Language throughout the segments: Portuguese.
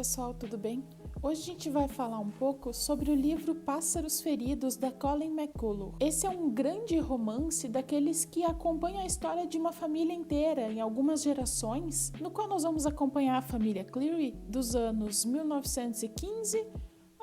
pessoal, tudo bem? Hoje a gente vai falar um pouco sobre o livro Pássaros Feridos, da Colleen McCullough. Esse é um grande romance daqueles que acompanham a história de uma família inteira em algumas gerações, no qual nós vamos acompanhar a família Cleary dos anos 1915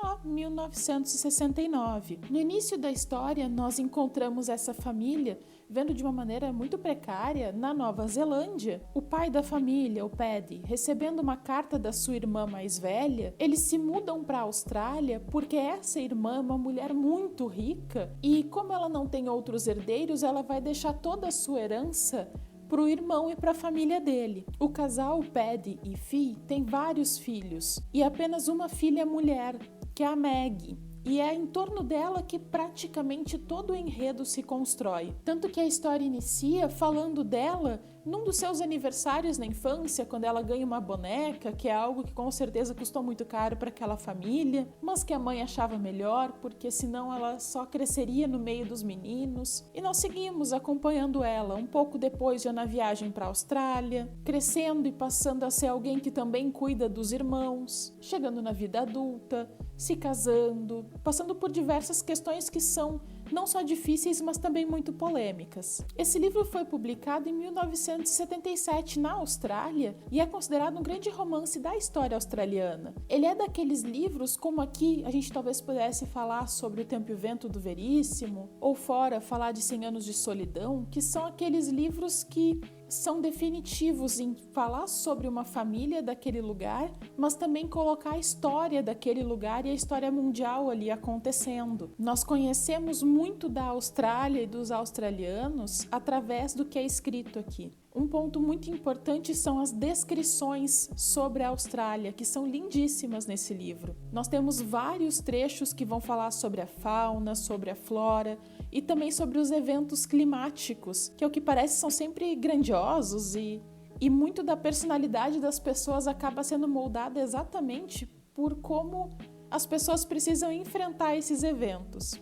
a 1969. No início da história, nós encontramos essa família vendo de uma maneira muito precária na Nova Zelândia. O pai da família, o Paddy, recebendo uma carta da sua irmã mais velha, eles se mudam para a Austrália porque essa irmã é uma mulher muito rica e, como ela não tem outros herdeiros, ela vai deixar toda a sua herança para o irmão e para a família dele. O casal Paddy e Fee tem vários filhos e apenas uma filha mulher, que é a Maggie. E é em torno dela que praticamente todo o enredo se constrói. Tanto que a história inicia falando dela num dos seus aniversários na infância, quando ela ganha uma boneca, que é algo que com certeza custou muito caro para aquela família, mas que a mãe achava melhor, porque senão ela só cresceria no meio dos meninos. E nós seguimos acompanhando ela um pouco depois já na viagem para a Austrália, crescendo e passando a ser alguém que também cuida dos irmãos, chegando na vida adulta, se casando, passando por diversas questões que são não só difíceis, mas também muito polêmicas. Esse livro foi publicado em 1977 na Austrália e é considerado um grande romance da história australiana. Ele é daqueles livros, como aqui a gente talvez pudesse falar sobre O Tempo e o Vento do Veríssimo, ou fora falar de 100 Anos de Solidão, que são aqueles livros que são definitivos em falar sobre uma família daquele lugar, mas também colocar a história daquele lugar e a história mundial ali acontecendo. Nós conhecemos muito da Austrália e dos australianos através do que é escrito aqui. Um ponto muito importante são as descrições sobre a Austrália, que são lindíssimas nesse livro. Nós temos vários trechos que vão falar sobre a fauna, sobre a flora e também sobre os eventos climáticos, que ao que parece são sempre grandiosos e muito da personalidade das pessoas acaba sendo moldada exatamente por como as pessoas precisam enfrentar esses eventos.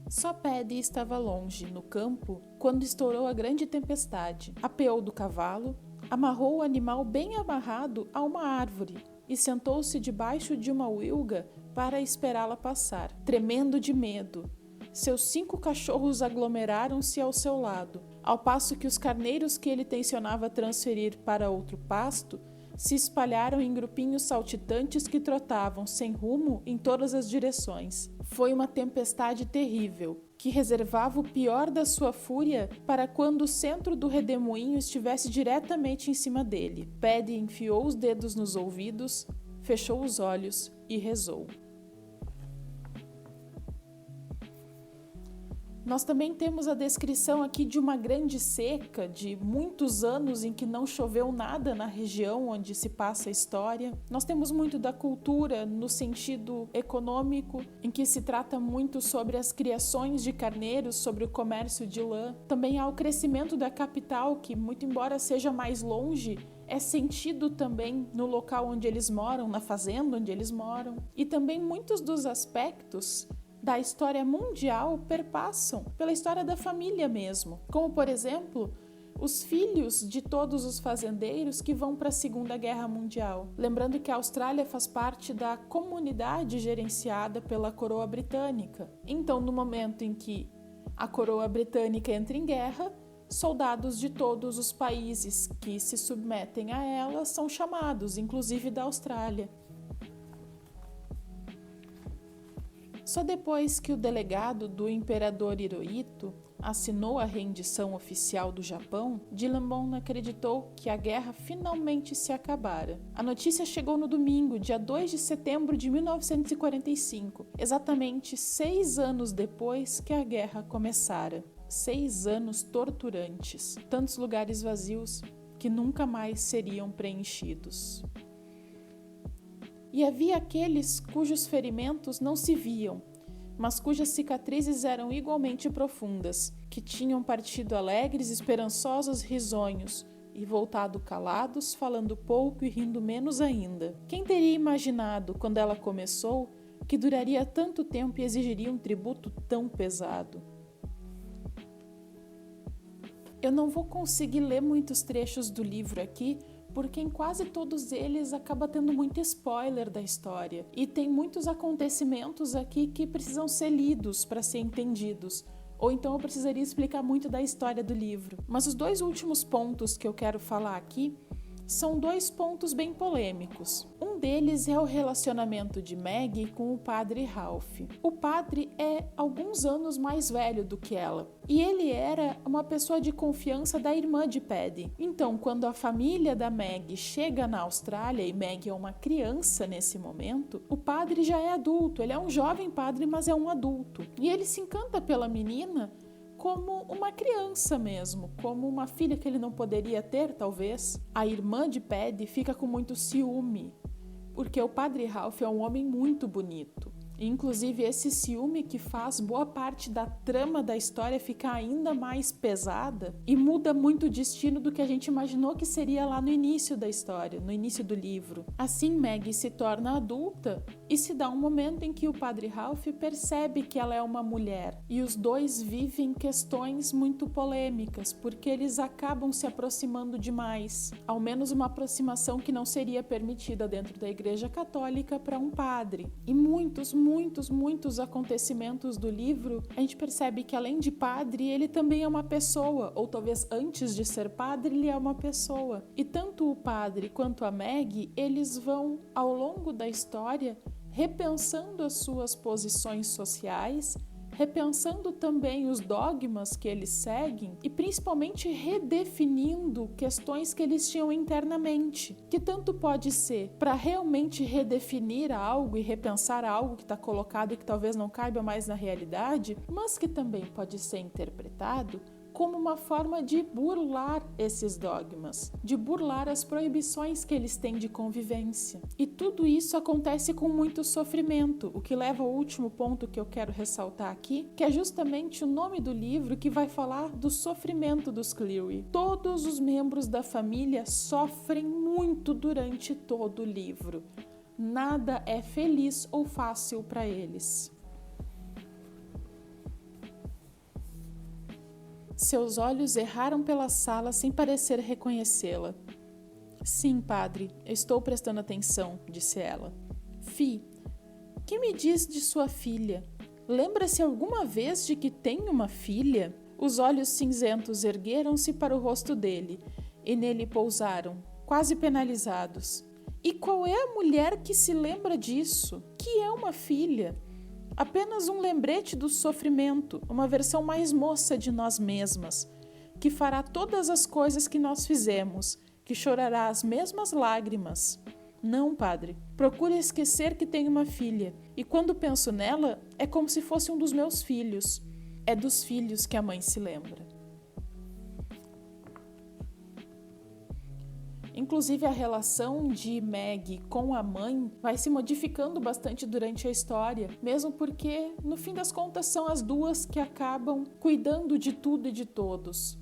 Só Paddy estava longe, no campo, quando estourou a grande tempestade. Apeou do cavalo, amarrou o animal bem amarrado a uma árvore e sentou-se debaixo de uma uilga para esperá-la passar, tremendo de medo. Seus 5 cachorros aglomeraram-se ao seu lado, ao passo que os carneiros que ele tencionava transferir para outro pasto se espalharam em grupinhos saltitantes que trotavam sem rumo em todas as direções. Foi uma tempestade terrível, que reservava o pior da sua fúria para quando o centro do redemoinho estivesse diretamente em cima dele. Paddy enfiou os dedos nos ouvidos, fechou os olhos e rezou. Nós também temos a descrição aqui de uma grande seca, de muitos anos em que não choveu nada na região onde se passa a história. Nós temos muito da cultura no sentido econômico, em que se trata muito sobre as criações de carneiros, sobre o comércio de lã. Também há o crescimento da capital, que, muito embora seja mais longe, é sentido também no local onde eles moram, na fazenda onde eles moram. E também muitos dos aspectos da história mundial perpassam pela história da família mesmo, como por exemplo os filhos de todos os fazendeiros que vão para a Segunda Guerra Mundial. Lembrando que a Austrália faz parte da comunidade gerenciada pela coroa britânica. Então, no momento em que a coroa britânica entra em guerra, soldados de todos os países que se submetem a ela são chamados, inclusive da Austrália. Só depois que o delegado do imperador Hirohito assinou a rendição oficial do Japão, Gillenbaum acreditou que a guerra finalmente se acabara. A notícia chegou no domingo, dia 2 de setembro de 1945, exatamente 6 anos depois que a guerra começara. 6 anos torturantes, tantos lugares vazios que nunca mais seriam preenchidos. E havia aqueles cujos ferimentos não se viam, mas cujas cicatrizes eram igualmente profundas, que tinham partido alegres, esperançosos, risonhos, e voltado calados, falando pouco e rindo menos ainda. Quem teria imaginado, quando ela começou, que duraria tanto tempo e exigiria um tributo tão pesado? Eu não vou conseguir ler muitos trechos do livro aqui, porque em quase todos eles acaba tendo muito spoiler da história. E tem muitos acontecimentos aqui que precisam ser lidos para ser entendidos. Ou então eu precisaria explicar muito da história do livro. Mas os 2 últimos pontos que eu quero falar aqui são 2 pontos bem polêmicos. Um deles é o relacionamento de Maggie com o padre Ralph. O padre é alguns anos mais velho do que ela, e ele era uma pessoa de confiança da irmã de Paddy. Então, quando a família da Maggie chega na Austrália, e Maggie é uma criança nesse momento, o padre já é adulto, ele é um jovem padre, mas é um adulto. E ele se encanta pela menina como uma criança mesmo, como uma filha que ele não poderia ter, talvez. A irmã de Paddy fica com muito ciúme, porque o padre Ralph é um homem muito bonito. Inclusive, esse ciúme que faz boa parte da trama da história ficar ainda mais pesada e muda muito o destino do que a gente imaginou que seria lá no início da história, no início do livro. Assim, Maggie se torna adulta e se dá um momento em que o padre Ralph percebe que ela é uma mulher. E os 2 vivem questões muito polêmicas, porque eles acabam se aproximando demais. Ao menos uma aproximação que não seria permitida dentro da Igreja Católica para um padre. E muitos acontecimentos do livro, a gente percebe que além de padre, ele também é uma pessoa, ou talvez antes de ser padre, ele é uma pessoa. E tanto o padre quanto a Maggie, eles vão, ao longo da história, repensando as suas posições sociais, repensando também os dogmas que eles seguem e principalmente redefinindo questões que eles tinham internamente, que tanto pode ser para realmente redefinir algo e repensar algo que está colocado e que talvez não caiba mais na realidade, mas que também pode ser interpretado como uma forma de burlar esses dogmas, de burlar as proibições que eles têm de convivência. E tudo isso acontece com muito sofrimento, o que leva ao último ponto que eu quero ressaltar aqui, que é justamente o nome do livro que vai falar do sofrimento dos Cleary. Todos os membros da família sofrem muito durante todo o livro. Nada é feliz ou fácil para eles. Seus olhos erraram pela sala sem parecer reconhecê-la. Sim, padre, eu estou prestando atenção, disse ela. Fi, que me diz de sua filha? Lembra-se alguma vez de que tem uma filha? Os olhos cinzentos ergueram-se para o rosto dele, e nele pousaram, quase penalizados. E qual é a mulher que se lembra disso? Que é uma filha? Apenas um lembrete do sofrimento, uma versão mais moça de nós mesmas, que fará todas as coisas que nós fizemos, que chorará as mesmas lágrimas. Não, padre, procure esquecer que tenho uma filha, e quando penso nela, é como se fosse um dos meus filhos. É dos filhos que a mãe se lembra. Inclusive, a relação de Maggie com a mãe vai se modificando bastante durante a história, mesmo porque, no fim das contas, são as duas que acabam cuidando de tudo e de todos.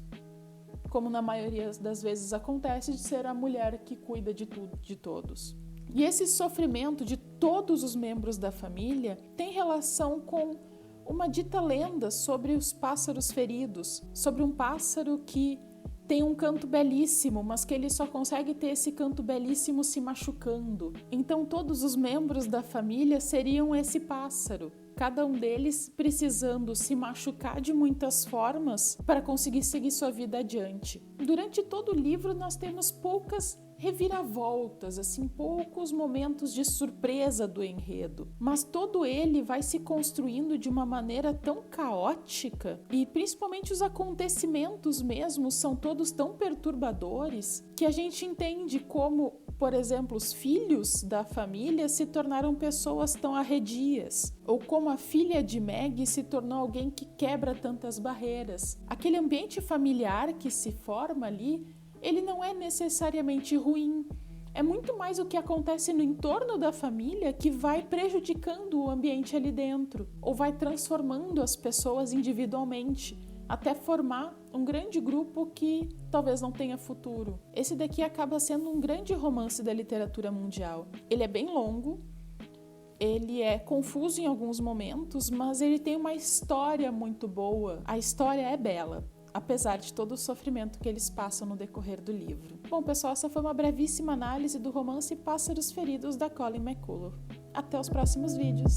Como na maioria das vezes acontece, de ser a mulher que cuida de tudo e de todos. E esse sofrimento de todos os membros da família tem relação com uma dita lenda sobre os pássaros feridos, sobre um pássaro que tem um canto belíssimo, mas que ele só consegue ter esse canto belíssimo se machucando. Então todos os membros da família seriam esse pássaro, cada um deles precisando se machucar de muitas formas para conseguir seguir sua vida adiante. Durante todo o livro nós temos poucas reviravoltas, assim, poucos momentos de surpresa do enredo, mas todo ele vai se construindo de uma maneira tão caótica e principalmente os acontecimentos mesmos são todos tão perturbadores que a gente entende como, por exemplo, os filhos da família se tornaram pessoas tão arredias, ou como a filha de Maggie se tornou alguém que quebra tantas barreiras. Aquele ambiente familiar que se forma ali, ele não é necessariamente ruim. É muito mais o que acontece no entorno da família que vai prejudicando o ambiente ali dentro, ou vai transformando as pessoas individualmente, até formar um grande grupo que talvez não tenha futuro. Esse daqui acaba sendo um grande romance da literatura mundial. Ele é bem longo, ele é confuso em alguns momentos, mas ele tem uma história muito boa. A história é bela. apesar de todo o sofrimento que eles passam no decorrer do livro. Bom, pessoal, essa foi uma brevíssima análise do romance Pássaros Feridos, da Colleen McCullough. Até os próximos vídeos!